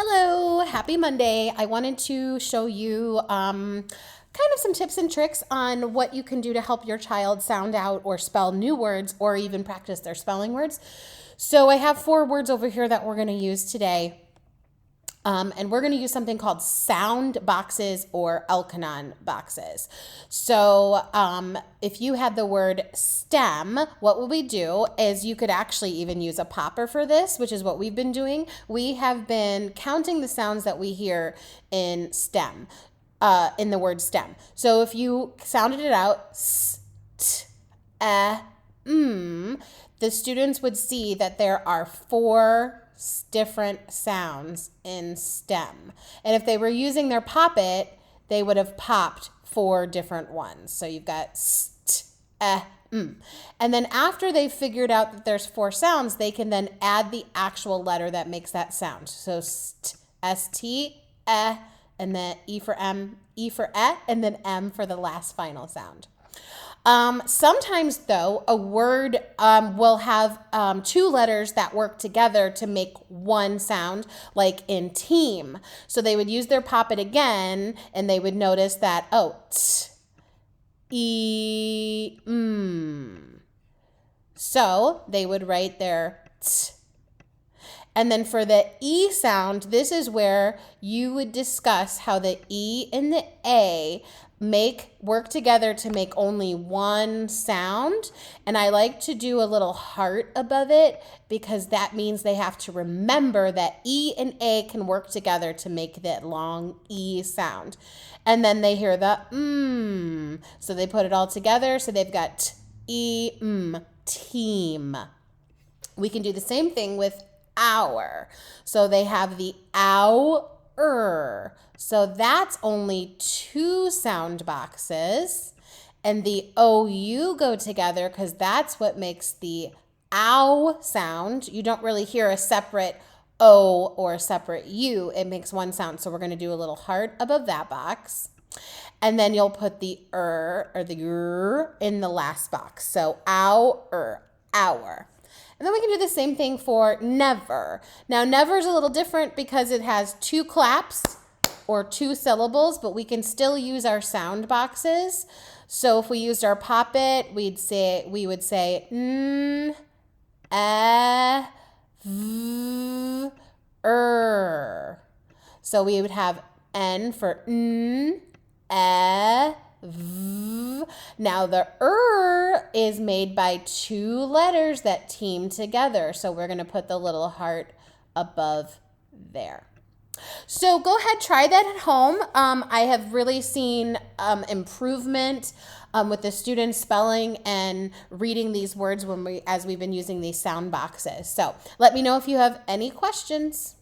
Hello, happy Monday. I wanted to show you kind of some tips and tricks on what you can do to help your child sound out or spell new words or even practice their spelling words. So I have 4 words over here that we're going to use today. And we're going to use something called sound boxes or Elkonin boxes. So if you had the word stem, what would we do is you could actually even use a popper for this, which is what we've been doing. We have been counting the sounds that we hear in stem, in the word stem. So if you sounded it out, s, t, the students would see that there are 4 different sounds in stem. And if they were using their poppet, they would have popped 4 different ones. So you've got st, And then after they've figured out that there's 4 sounds, they can then add the actual letter that makes that sound. So st, st, and then e for m, e for and then m for the last final sound. Sometimes, though, a word will have 2 letters that work together to make one sound, like in team. So they would use their poppet again, and they would notice that, oh, t, e, So they would write their t. And then for the E sound, this is where you would discuss how the E and the A work together to make only one sound. And I like to do a little heart above it because that means they have to remember that E and A can work together to make that long E sound. And then they hear the so they put it all together. So they've got team. We can do the same thing with hour. So they have the hour. So that's only 2 sound boxes. And the OU go together because that's what makes the ow sound. You don't really hear a separate O or a separate U. It makes one sound. So we're going to do a little heart above that box. And then you'll put the or the in the last box. So hour. And then we can do the same thing for never. Now, never is a little different because it has 2 claps or 2 syllables, but we can still use our sound boxes. So if we used our poppet, we would say n, v, So we would have n for n, v. Now the is made by 2 letters that team together. So we're going to put the little heart above there. So go ahead, try that at home. I have really seen improvement with the students spelling and reading these words as we've been using these sound boxes. So let me know if you have any questions.